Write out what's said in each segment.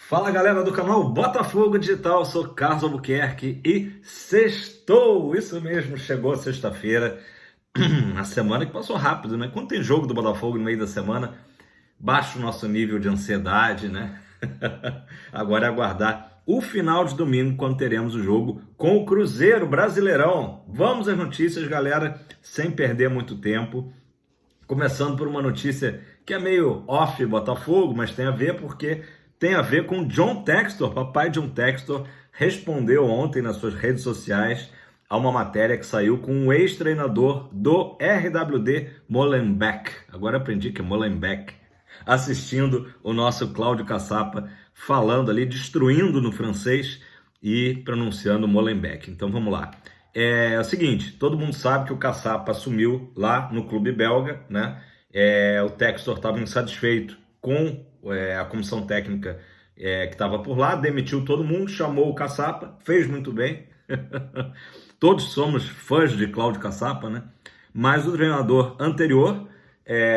Fala galera do canal Botafogo Digital, sou Carlos Albuquerque e sextou, isso mesmo, chegou sexta-feira, a semana que passou rápido, né? Quando tem jogo do Botafogo no meio da semana, baixa o nosso nível de ansiedade, né? Agora é aguardar o final de domingo, quando teremos o jogo com o Cruzeiro Brasileirão. Vamos às notícias, galera, sem perder muito tempo. Começando por uma notícia que é meio off Botafogo, mas tem a ver porque tem a ver com John Textor. Papai John Textor respondeu ontem nas suas redes sociais a uma matéria que saiu com o ex-treinador do RWD Molenbeek. Agora aprendi que é Molenbeek. Assistindo o nosso Cláudio Caçapa falando ali, destruindo no francês e pronunciando Molenbeek. Então vamos lá. É o seguinte, todo mundo sabe que o Caçapa assumiu lá no clube belga, né? O Textor estava insatisfeito com a comissão técnica que estava por lá, demitiu todo mundo, chamou o Caçapa, fez muito bem. Todos somos fãs de Cláudio Caçapa, né? Mas o treinador anterior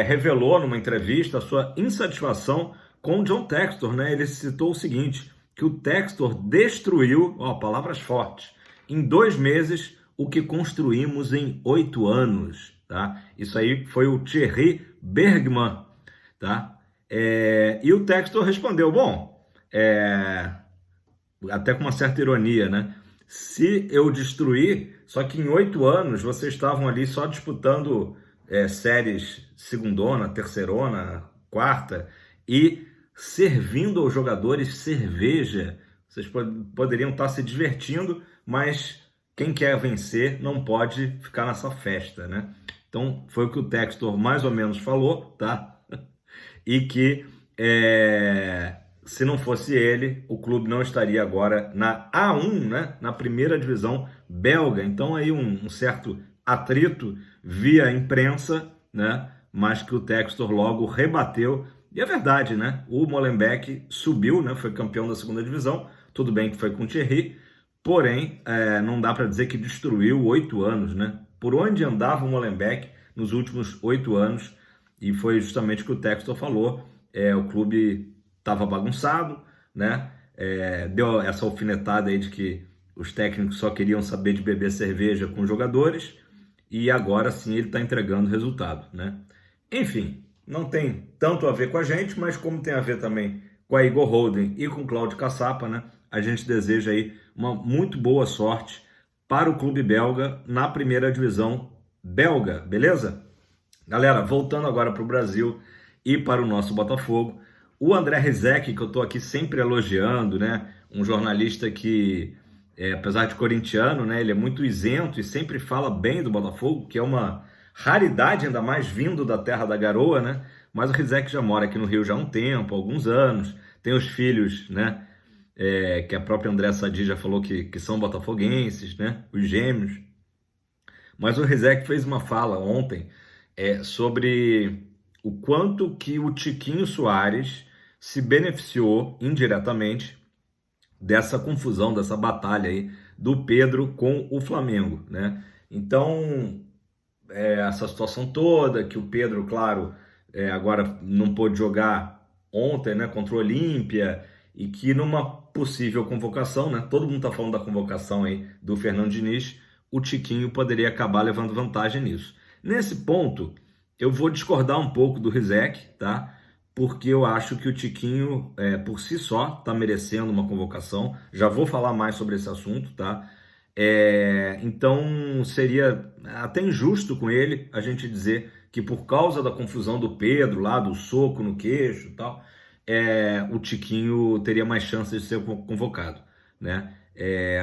revelou numa entrevista a sua insatisfação com o John Textor, né? Ele citou o seguinte, que o Textor destruiu, palavras fortes, em 2 meses o que construímos em 8 anos, tá? Isso aí foi o Thierry Bergman, tá? E o Textor respondeu, até com uma certa ironia, né? Se eu destruir, só que em 8 anos vocês estavam ali só disputando séries segundona, terceirona, quarta e servindo aos jogadores cerveja. Vocês poderiam estar se divertindo, mas quem quer vencer não pode ficar nessa festa, né? Então foi o que o Textor mais ou menos falou, tá? E que se não fosse ele, o clube não estaria agora na A1, né? Na primeira divisão belga. Então aí um certo atrito via imprensa, né? Mas que o Textor logo rebateu. E é verdade, né? O Molenbeek subiu, né? Foi campeão da segunda divisão. Tudo bem que foi com o Thierry, porém não dá para dizer que destruiu 8 anos, né? Por onde andava o Molenbeek nos últimos 8 anos? E foi justamente o que o Textor falou. O clube estava bagunçado, né? Deu essa alfinetada aí de que os técnicos só queriam saber de beber cerveja com os jogadores e agora sim ele está entregando resultado, né? Enfim, não tem tanto a ver com a gente, mas como tem a ver também com a Igor Holden e com o Cláudio Caçapa, né? A gente deseja aí uma muito boa sorte para o clube belga na primeira divisão belga, beleza? Galera, voltando agora para o Brasil e para o nosso Botafogo, o André Rizek, que eu estou aqui sempre elogiando, né? Um jornalista que, apesar de corintiano, né? Ele é muito isento e sempre fala bem do Botafogo, que é uma raridade, ainda mais vindo da terra da garoa, né? Mas o Rizek já mora aqui no Rio já há um tempo, alguns anos, tem os filhos, né? Que a própria André Sadi já falou que são botafoguenses, né? Os gêmeos. Mas o Rizek fez uma fala ontem sobre o quanto que o Tiquinho Soares se beneficiou indiretamente dessa confusão, dessa batalha aí do Pedro com o Flamengo, né? Então, essa situação toda, que o Pedro, claro, agora não pôde jogar ontem, né, contra o Olímpia, e que numa possível convocação, né, todo mundo tá falando da convocação aí do Fernando Diniz, o Tiquinho poderia acabar levando vantagem nisso. Nesse ponto, eu vou discordar um pouco do Rizek, tá? Porque eu acho que o Tiquinho, por si só, está merecendo uma convocação. Já vou falar mais sobre esse assunto, tá? Então, seria até injusto com ele a gente dizer que por causa da confusão do Pedro, lá do soco no queixo e tal, o Tiquinho teria mais chances de ser convocado, né?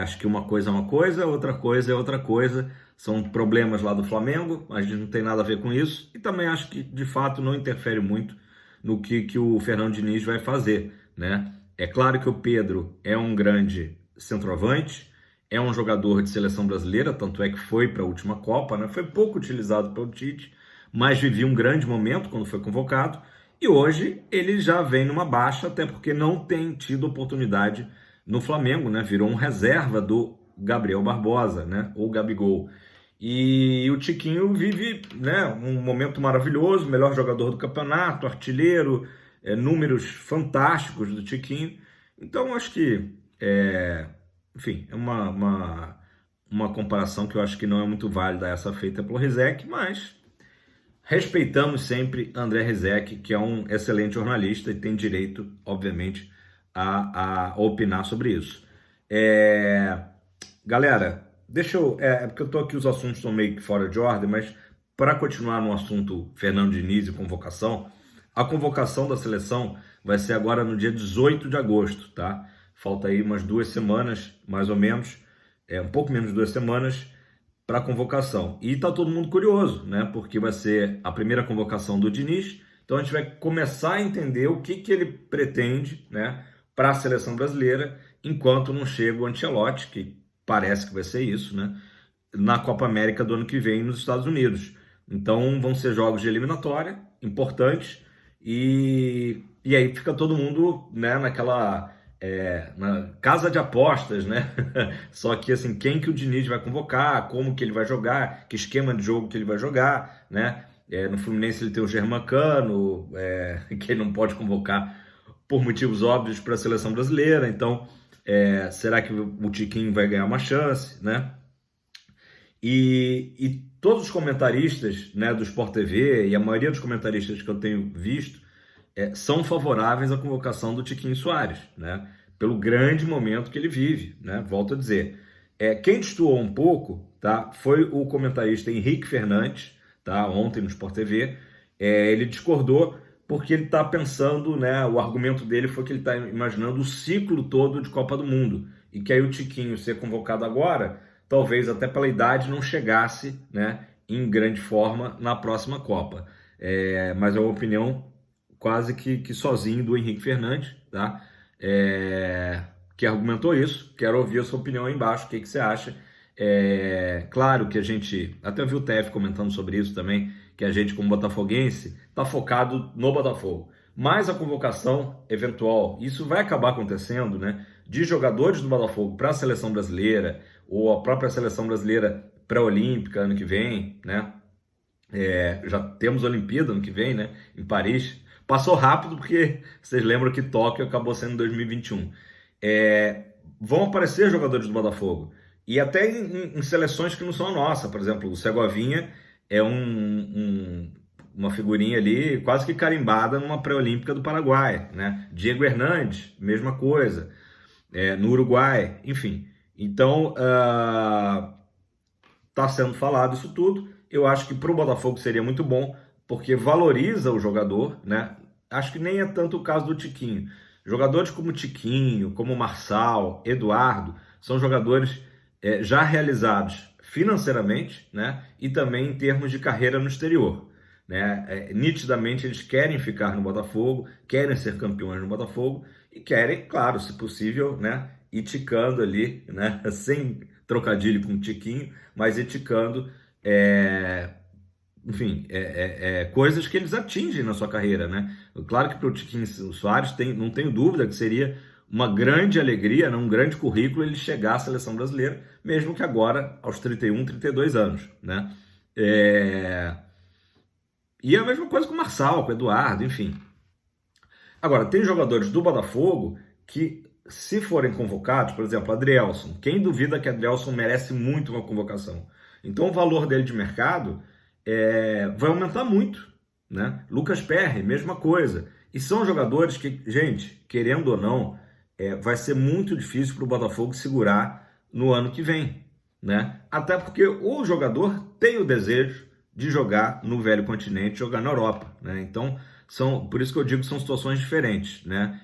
Acho que uma coisa é uma coisa, outra coisa é outra coisa. São problemas lá do Flamengo, a gente não tem nada a ver com isso. E também acho que, de fato, não interfere muito no que o Fernando Diniz vai fazer, né? É claro que o Pedro é um grande centroavante, é um jogador de seleção brasileira, tanto é que foi para a última Copa, né? Foi pouco utilizado pelo Tite, mas vivia um grande momento quando foi convocado. E hoje ele já vem numa baixa, até porque não tem tido oportunidade no Flamengo, né? Virou um reserva do Gabriel Barbosa, né? Ou Gabigol. E o Tiquinho vive, né, um momento maravilhoso, melhor jogador do campeonato, artilheiro, números fantásticos do Tiquinho. Então, acho que, enfim, é uma comparação que eu acho que não é muito válida essa feita pelo Rizek, mas respeitamos sempre André Rizek, que é um excelente jornalista e tem direito, obviamente, a opinar sobre isso. Galera, deixa eu. É porque eu tô aqui, os assuntos estão meio que fora de ordem, mas para continuar no assunto Fernando Diniz e convocação, a convocação da seleção vai ser agora no dia 18 de agosto, tá? Falta aí umas 2 semanas, mais ou menos, um pouco menos de 2 semanas para a convocação. E tá todo mundo curioso, né? Porque vai ser a primeira convocação do Diniz, então a gente vai começar a entender o que ele pretende, né, para a seleção brasileira, enquanto não chega o Ancelotti, que parece que vai ser isso, né, na Copa América do ano que vem nos Estados Unidos. Então vão ser jogos de eliminatória importantes e aí fica todo mundo, né, naquela na casa de apostas, né? Só que assim, quem que o Diniz vai convocar, como que ele vai jogar, que esquema de jogo que ele vai jogar, né? No Fluminense ele tem o Germancano, que ele não pode convocar por motivos óbvios para a seleção brasileira. Então, será que o Tiquinho vai ganhar uma chance, né? E todos os comentaristas, né, do Sport TV e a maioria dos comentaristas que eu tenho visto são favoráveis à convocação do Tiquinho Soares, né? Pelo grande momento que ele vive, né? Volto a dizer. Quem destoou um pouco, tá? Foi o comentarista Henrique Fernandes, tá? Ontem no Sport TV. Ele discordou porque ele está pensando, né? O argumento dele foi que ele está imaginando o ciclo todo de Copa do Mundo e que aí o Tiquinho ser convocado agora, talvez até pela idade não chegasse, né? Em grande forma na próxima Copa. Mas é uma opinião quase que sozinho do Henrique Fernandes, tá? Que argumentou isso. Quero ouvir a sua opinião aí embaixo, o que você acha. Claro que a gente, até viu o TF comentando sobre isso também, que a gente como botafoguense está focado no Botafogo. Mas a convocação eventual, isso vai acabar acontecendo, né? De jogadores do Botafogo para a seleção brasileira, ou a própria seleção brasileira pré-olímpica ano que vem, né? Já temos a Olimpíada ano que vem, né? Em Paris. Passou rápido porque vocês lembram que Tóquio acabou sendo em 2021. Vão aparecer jogadores do Botafogo. E até em seleções que não são a nossa. Por exemplo, o Segovinha é uma figurinha ali quase que carimbada numa pré-olímpica do Paraguai, né? Diego Hernandes, mesma coisa. No Uruguai, enfim. Então, está sendo falado isso tudo. Eu acho que para o Botafogo seria muito bom, porque valoriza o jogador, né? Acho que nem é tanto o caso do Tiquinho. Jogadores como Tiquinho, como Marçal, Eduardo, são jogadores já realizados financeiramente, né? E também em termos de carreira no exterior. Né? Nitidamente eles querem ficar no Botafogo, querem ser campeões no Botafogo e querem, claro, se possível, né? Ir ticando ali, né? Sem trocadilho com o Tiquinho, mas ir ticando, enfim, coisas que eles atingem na sua carreira, né? Claro que para o Tiquinho Soares não tenho dúvida que seria uma grande alegria, né? Um grande currículo ele chegar à seleção brasileira, mesmo que agora aos 31, 32 anos, né? E a mesma coisa com o Marçal, com o Eduardo, enfim. Agora, tem jogadores do Botafogo que, se forem convocados, por exemplo, Adrielson, quem duvida que Adrielson merece muito uma convocação? Então o valor dele de mercado vai aumentar muito, né? Lucas Perry, mesma coisa. E são jogadores que, gente, querendo ou não, vai ser muito difícil para o Botafogo segurar no ano que vem, né? Até porque o jogador tem o desejo de jogar no velho continente, jogar na Europa, né? Então, por isso que eu digo que são situações diferentes, né?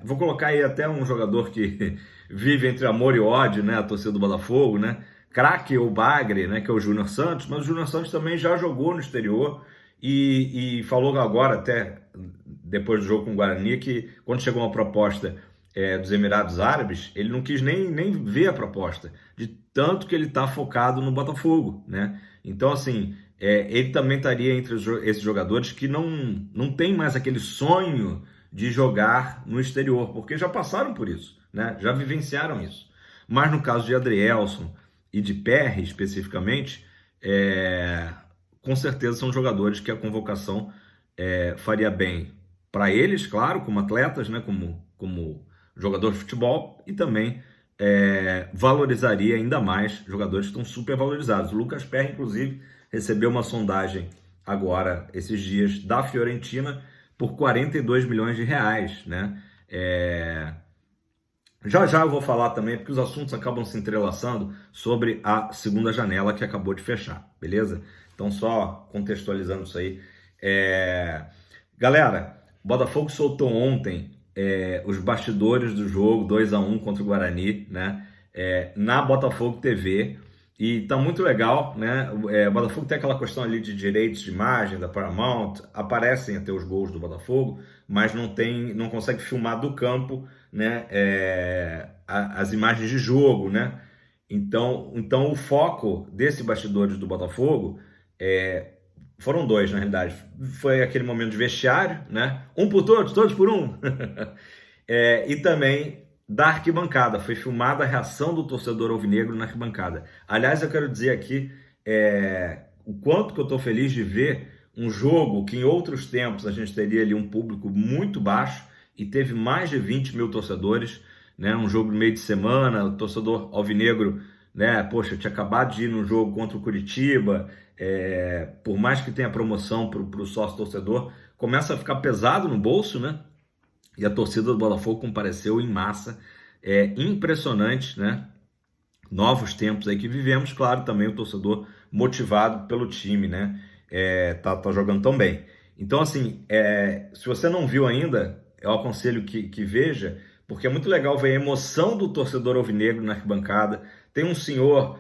Vou colocar aí até um jogador que vive entre amor e ódio, né? A torcida do Botafogo, né? Craque ou bagre, né? Que é o Júnior Santos, mas o Júnior Santos também já jogou no exterior e falou agora, até depois do jogo com o Guarani, que quando chegou uma proposta dos Emirados Árabes, ele não quis nem ver a proposta, de tanto que ele está focado no Botafogo, né? Então, assim, ele também estaria entre esses jogadores que não tem mais aquele sonho de jogar no exterior, porque já passaram por isso, né? Já vivenciaram isso. Mas no caso de Adrielson e de Perry, especificamente, com certeza são jogadores que a convocação faria bem para eles, claro, como atletas, né? Como jogador de futebol e também valorizaria ainda mais jogadores que estão super valorizados. O Lucas Perry, inclusive, recebeu uma sondagem agora, esses dias, da Fiorentina por 42 milhões de reais, né? Já já eu vou falar também, porque os assuntos acabam se entrelaçando, sobre a segunda janela que acabou de fechar, beleza? Então, só contextualizando isso aí. Galera, o Botafogo soltou ontem os bastidores do jogo 2-1 contra o Guarani, né? Na Botafogo TV. E tá muito legal, né? O Botafogo tem aquela questão ali de direitos de imagem da Paramount, aparecem até os gols do Botafogo, mas não consegue filmar do campo, né? As imagens de jogo, né? Então o foco desse bastidores do Botafogo foram dois, na realidade. Foi aquele momento de vestiário, né? Um por todos, todos por um. E também da arquibancada. Foi filmada a reação do torcedor alvinegro na arquibancada. Aliás, eu quero dizer aqui o quanto que eu estou feliz de ver um jogo que em outros tempos a gente teria ali um público muito baixo e teve mais de 20 mil torcedores, né? Um jogo no meio de semana, o torcedor alvinegro, né? Poxa, tinha acabado de ir no jogo contra o Curitiba, por mais que tenha promoção para o sócio torcedor, começa a ficar pesado no bolso, né? E a torcida do Botafogo compareceu em massa. Impressionante, né? Novos tempos aí que vivemos, claro, também o torcedor motivado pelo time, né? Tá jogando tão bem. Então, assim, se você não viu ainda, eu aconselho que veja, porque é muito legal ver a emoção do torcedor alvinegro na arquibancada. Tem um senhor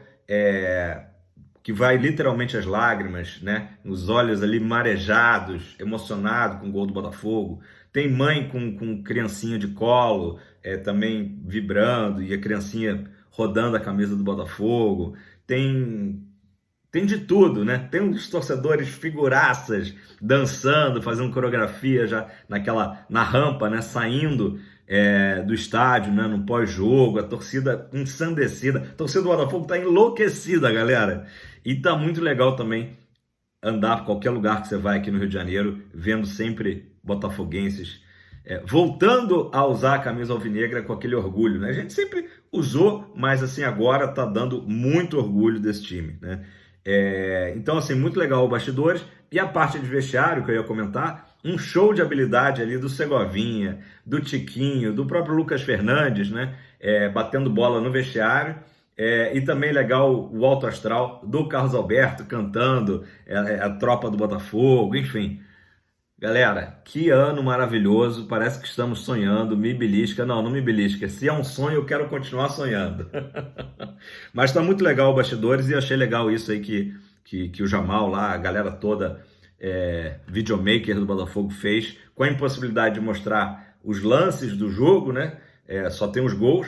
que vai literalmente às lágrimas, né? Os olhos ali marejados, emocionado com o gol do Botafogo. Tem mãe com criancinha de colo, também vibrando, e a criancinha rodando a camisa do Botafogo. Tem de tudo, né? Tem uns torcedores figuraças dançando, fazendo coreografia já na rampa, né? Saindo do estádio, né? No pós-jogo, a torcida ensandecida. A torcida do Botafogo tá enlouquecida, galera. E tá muito legal também andar por qualquer lugar que você vai aqui no Rio de Janeiro, vendo sempre botafoguenses voltando a usar a camisa alvinegra com aquele orgulho, né? A gente sempre usou, mas assim, agora tá dando muito orgulho desse time, né? Então, assim, muito legal o bastidores. E a parte de vestiário, que eu ia comentar, um show de habilidade ali do Segovinha, do Tiquinho, do próprio Lucas Fernandes, né? Batendo bola no vestiário. E também legal o alto astral do Carlos Alberto cantando a tropa do Botafogo, enfim. Galera, que ano maravilhoso, parece que estamos sonhando, me belisca. Não me belisca, se é um sonho eu quero continuar sonhando. Mas tá muito legal o bastidores e achei legal isso aí que o Jamal lá, a galera toda, videomaker do Botafogo fez, com a impossibilidade de mostrar os lances do jogo, né? Só tem os gols.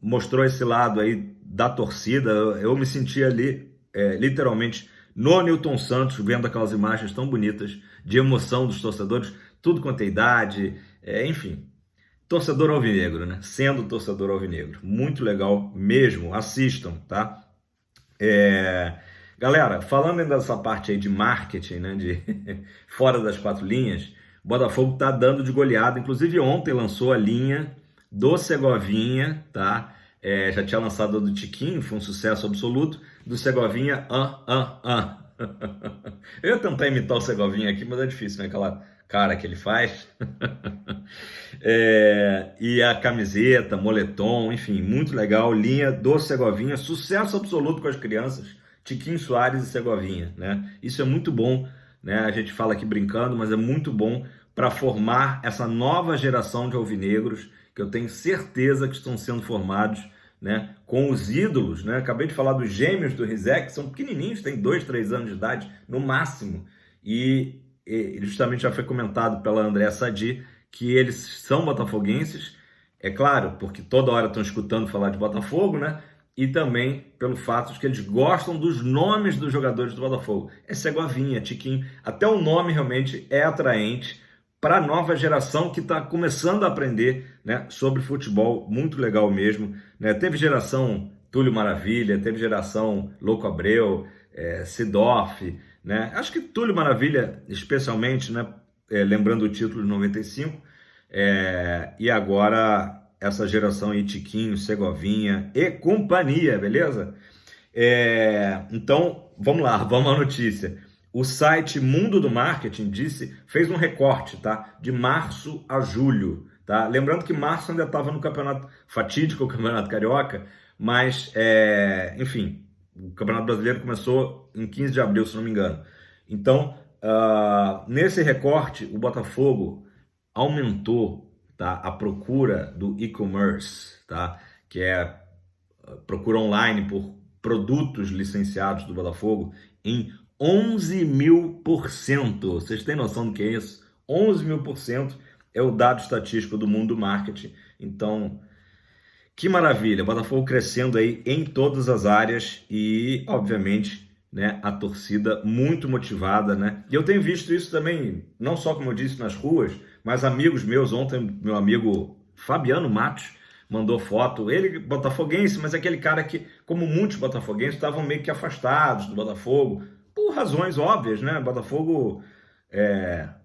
Mostrou esse lado aí da torcida. Eu me senti ali, literalmente, no Newton Santos, vendo aquelas imagens tão bonitas de emoção dos torcedores, tudo quanto é idade, enfim. Torcedor alvinegro, né? Sendo torcedor alvinegro. Muito legal mesmo, assistam, tá? Galera, falando ainda dessa parte aí de marketing, né? De fora das quatro linhas, o Botafogo tá dando de goleada. Inclusive ontem lançou a linha do Segovinha, tá? Já tinha lançado a do Tiquinho, foi um sucesso absoluto. Do Segovinha, Eu ia tentar imitar o Segovinha aqui, mas é difícil, né? Aquela cara que ele faz. E a camiseta, moletom, enfim, muito legal. Linha do Segovinha, sucesso absoluto com as crianças. Tiquinho Soares e Segovinha, né? Isso é muito bom, né? A gente fala aqui brincando, mas é muito bom para formar essa nova geração de alvinegros, que eu tenho certeza que estão sendo formados, né, com os ídolos, né? Acabei de falar dos gêmeos do Rizek, que são pequenininhos, têm 2, 3 anos de idade, no máximo. E justamente já foi comentado pela Andréa Sadi que eles são botafoguenses, é claro, porque toda hora estão escutando falar de Botafogo, né? E também pelo fato de que eles gostam dos nomes dos jogadores do Botafogo. Segovinha, Tiquinho, até o nome realmente é atraente para a nova geração que está começando a aprender, né, sobre futebol. Muito legal mesmo, né? Teve geração Túlio Maravilha, teve geração Louco Abreu, Sidorf, né? Acho que Túlio Maravilha, especialmente, né, lembrando o título de 95, E agora essa geração aí, Tiquinho, Segovinha e companhia, beleza? Então, vamos lá, vamos à notícia. O site Mundo do Marketing fez um recorte, tá? De março a julho, tá? Lembrando que março ainda estava no campeonato fatídico, o Campeonato Carioca, mas, enfim, o Campeonato Brasileiro começou em 15 de abril, se não me engano. Então, nesse recorte, o Botafogo aumentou, tá, a procura do e-commerce, tá? Que é procura online por produtos licenciados do Botafogo em 11.000%. Vocês têm noção do que é isso? 11.000% é o dado estatístico do mundo do marketing. Então, que maravilha, Botafogo crescendo aí em todas as áreas e, obviamente, né, a torcida muito motivada, né? E eu tenho visto isso também, não só como eu disse nas ruas, mas amigos meus, ontem meu amigo Fabiano Matos mandou foto, ele botafoguense, mas é aquele cara que, como muitos botafoguenses, estavam meio que afastados do Botafogo, por razões óbvias, né? Botafogo,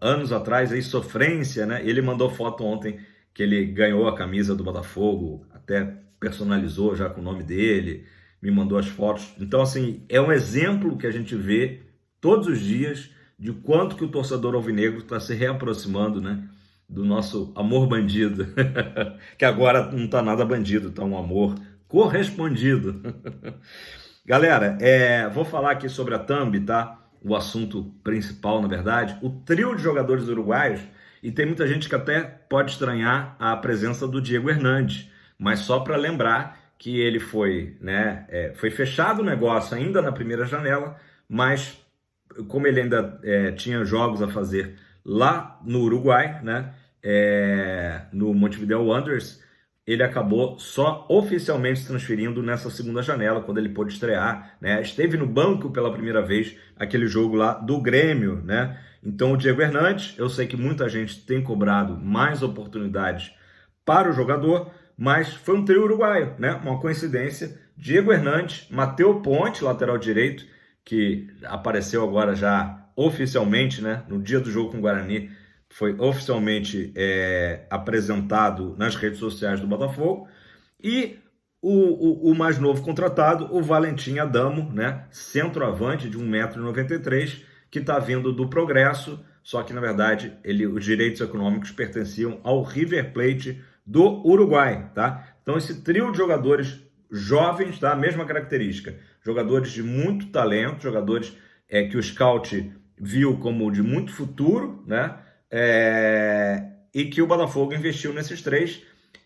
anos atrás, aí, sofrência, né? Ele mandou foto ontem que ele ganhou a camisa do Botafogo, até personalizou já com o nome dele, me mandou as fotos. Então, assim, é um exemplo que a gente vê todos os dias de quanto que o torcedor alvinegro está se reaproximando, né, do nosso amor bandido, que agora não está nada bandido, está um amor correspondido. Galera, vou falar aqui sobre a Thumb, tá? O assunto principal, na verdade, o trio de jogadores uruguaios, e tem muita gente que até pode estranhar a presença do Diego Hernandes, mas só para lembrar que ele foi, né, foi fechado o negócio ainda na primeira janela, mas como ele ainda tinha jogos a fazer lá no Uruguai, né, no Montevideo Wanderers, ele acabou só oficialmente se transferindo nessa segunda janela, quando ele pôde estrear, né? Esteve no banco pela primeira vez, aquele jogo lá do Grêmio, né? Então o Diego Hernandes, eu sei que muita gente tem cobrado mais oportunidades para o jogador, mas foi um trio uruguaio, né? Uma coincidência, Diego Hernandes, Matheus Ponte, lateral direito, que apareceu agora já oficialmente, né? No dia do jogo com o Guarani, foi oficialmente apresentado nas redes sociais do Botafogo, e o mais novo contratado, o Valentim Adamo, né, centroavante de 1,93 m, que está vindo do Progresso, só que na verdade os direitos econômicos pertenciam ao River Plate do Uruguai, tá? Então esse trio de jogadores jovens, tá? Mesma característica, jogadores de muito talento, jogadores que o scout viu como de muito futuro, né? E que o Botafogo investiu nesses três.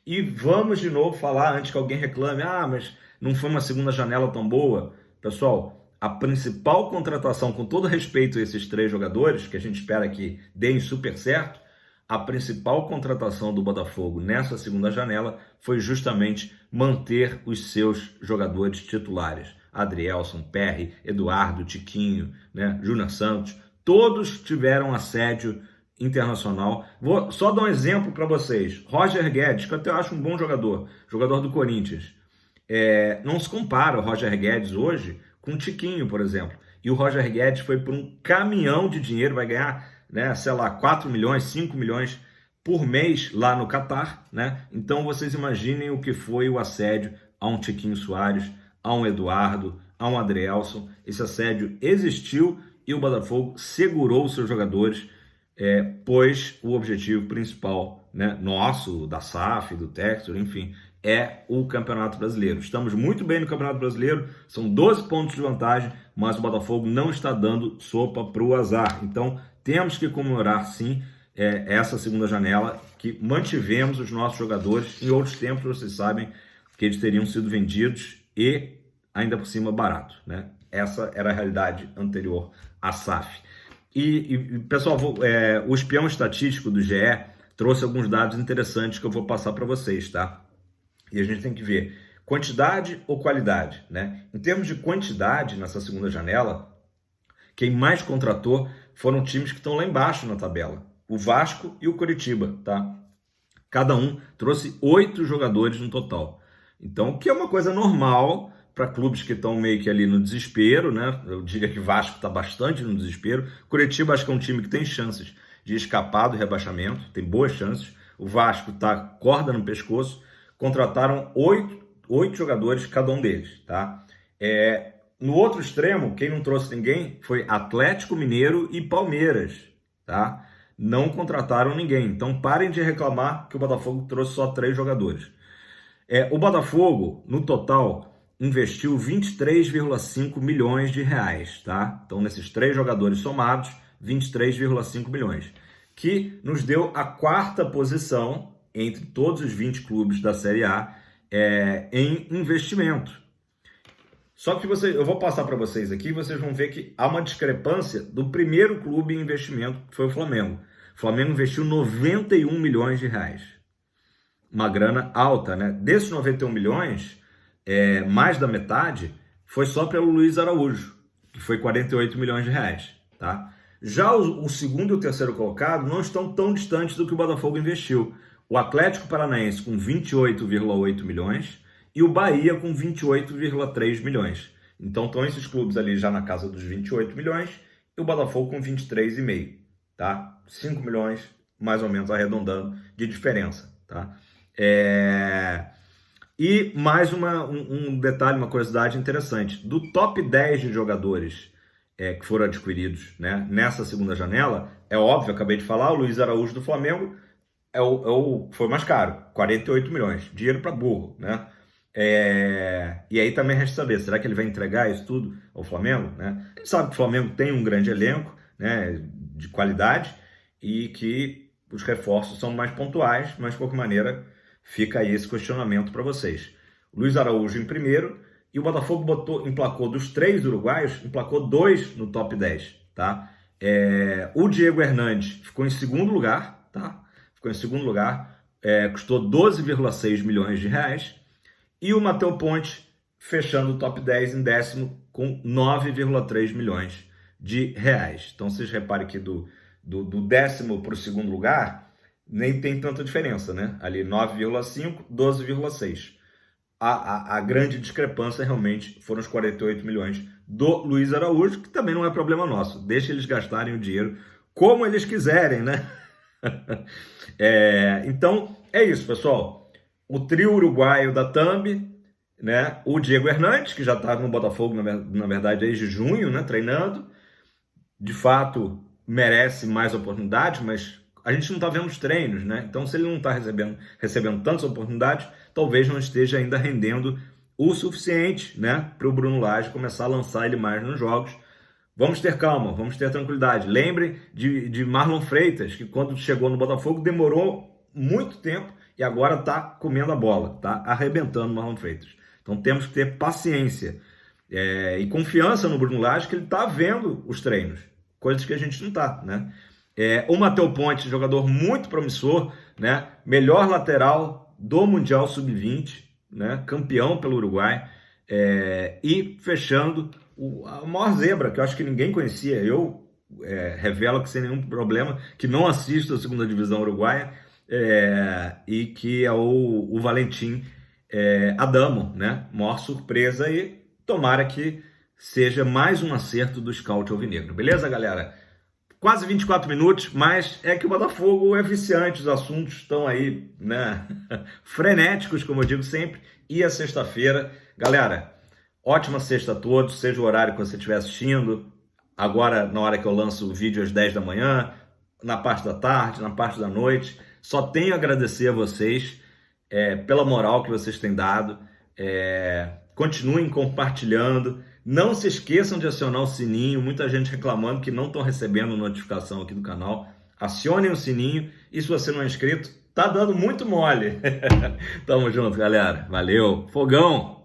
E vamos de novo falar, antes que alguém reclame, mas não foi uma segunda janela tão boa. Pessoal, a principal contratação, com todo respeito a esses três jogadores, que a gente espera que deem super certo, a principal contratação do Botafogo nessa segunda janela foi justamente manter os seus jogadores titulares. Adrielson, Perry, Eduardo, Tiquinho, né, Júnior Santos, todos tiveram assédio internacional. Vou só dar um exemplo para vocês. Roger Guedes, que eu até acho um bom jogador do Corinthians. Não se compara o Roger Guedes hoje com o Tiquinho, por exemplo. E o Roger Guedes foi por um caminhão de dinheiro, vai ganhar, né, sei lá, 4 milhões, 5 milhões por mês lá no Catar, né? Então vocês imaginem o que foi o assédio a um Tiquinho Soares, a um Eduardo, a um Adrielson. Esse assédio existiu e o Botafogo segurou os seus jogadores, pois o objetivo principal, né, nosso, da SAF, do Textor, enfim, é o Campeonato Brasileiro. Estamos muito bem no Campeonato Brasileiro, são 12 pontos de vantagem, mas o Botafogo não está dando sopa para o azar. Então temos que comemorar sim essa segunda janela, que mantivemos os nossos jogadores. Em outros tempos vocês sabem que eles teriam sido vendidos e ainda por cima barato, né? Essa era a realidade anterior à SAF. E pessoal, o espião estatístico do GE trouxe alguns dados interessantes que eu vou passar para vocês, tá? E a gente tem que ver quantidade ou qualidade, né? Em termos de quantidade, nessa segunda janela, quem mais contratou foram times que estão lá embaixo na tabela. O Vasco e o Coritiba, tá? Cada um trouxe 8 jogadores no total. Então, o que é uma coisa normal para clubes que estão meio que ali no desespero, né? Eu diria que Vasco está bastante no desespero. Coritiba acho que é um time que tem chances de escapar do rebaixamento, tem boas chances. o Vasco tá corda no pescoço, contrataram oito jogadores, cada um deles, tá? No outro extremo, quem não trouxe ninguém foi Atlético Mineiro e Palmeiras, tá? Não contrataram ninguém. Então parem de reclamar que o Botafogo trouxe só 3 jogadores. O Botafogo, no total, investiu 23,5 milhões de reais, tá? Então, nesses 3 jogadores somados, 23,5 milhões, que nos deu a 4ª posição entre todos os 20 clubes da Série A em investimento. Só que eu vou passar para vocês aqui, vocês vão ver que há uma discrepância do primeiro clube em investimento, que foi o Flamengo. O Flamengo investiu 91 milhões de reais. Uma grana alta, né? Desses 91 milhões, mais da metade foi só pelo Luiz Araújo, que foi 48 milhões de reais, tá? Já o segundo e o terceiro colocado não estão tão distantes do que o Botafogo investiu. O Atlético Paranaense com 28,8 milhões e o Bahia com 28,3 milhões. Então estão esses clubes ali já na casa dos 28 milhões e o Botafogo com 23,5, tá? 5 milhões, mais ou menos, arredondando, de diferença, tá? E mais um detalhe, uma curiosidade interessante. Do top 10 de jogadores que foram adquiridos, né, nessa segunda janela, é óbvio, acabei de falar, o Luiz Araújo do Flamengo foi mais caro, 48 milhões, dinheiro para burro, né? E aí também resta saber, será que ele vai entregar isso tudo ao Flamengo, né? A gente sabe que o Flamengo tem um grande elenco, né, de qualidade e que os reforços são mais pontuais, mas de qualquer maneira fica aí esse questionamento para vocês. Luiz Araújo em primeiro e o Botafogo emplacou dos 3 uruguaios, emplacou 2 no top 10, tá? O Diego Hernandes ficou em segundo lugar, tá? Ficou em segundo lugar, custou 12,6 milhões de reais. E o Matheus Ponte fechando o top 10 em décimo com 9,3 milhões de reais. Então vocês reparem que do décimo para o segundo lugar nem tem tanta diferença, né? Ali 9,5, 12,6. A grande discrepância realmente foram os 48 milhões do Luiz Araújo, que também não é problema nosso. Deixa eles gastarem o dinheiro como eles quiserem, né? Então, é isso, pessoal. O trio uruguaio da Thumb, né? O Diego Hernandes, que já está no Botafogo, na verdade, desde junho, né? Treinando. De fato, merece mais oportunidades, mas a gente não está vendo os treinos, né? Então, se ele não está recebendo tantas oportunidades, talvez não esteja ainda rendendo o suficiente, né, para o Bruno Lage começar a lançar ele mais nos jogos. Vamos ter calma, vamos ter tranquilidade. Lembre de Marlon Freitas, que quando chegou no Botafogo demorou muito tempo e agora está comendo a bola, está arrebentando o Marlon Freitas. Então temos que ter paciência e confiança no Bruno Lage, que ele está vendo os treinos, coisas que a gente não está, né? O Matheus Ponte, jogador muito promissor, né? Melhor lateral do Mundial Sub-20, né? Campeão pelo Uruguai, e fechando a maior zebra, que eu acho que ninguém conhecia, eu revelo que sem nenhum problema, que não assisto a segunda divisão uruguaia, e que é o Valentim Adamo, né? Maior surpresa, e tomara que seja mais um acerto do Scout Alvinegro. Beleza, galera? Quase 24 minutos, mas é que o Botafogo é viciante, os assuntos estão aí, né, frenéticos, como eu digo sempre, e a sexta-feira. Galera, ótima sexta a todos, seja o horário que você estiver assistindo, agora na hora que eu lanço o vídeo às 10 da manhã, na parte da tarde, na parte da noite. Só tenho a agradecer a vocês pela moral que vocês têm dado, continuem compartilhando. Não se esqueçam de acionar o sininho, muita gente reclamando que não estão recebendo notificação aqui do canal. Acionem o sininho e se você não é inscrito, tá dando muito mole. Tamo junto, galera. Valeu. Fogão!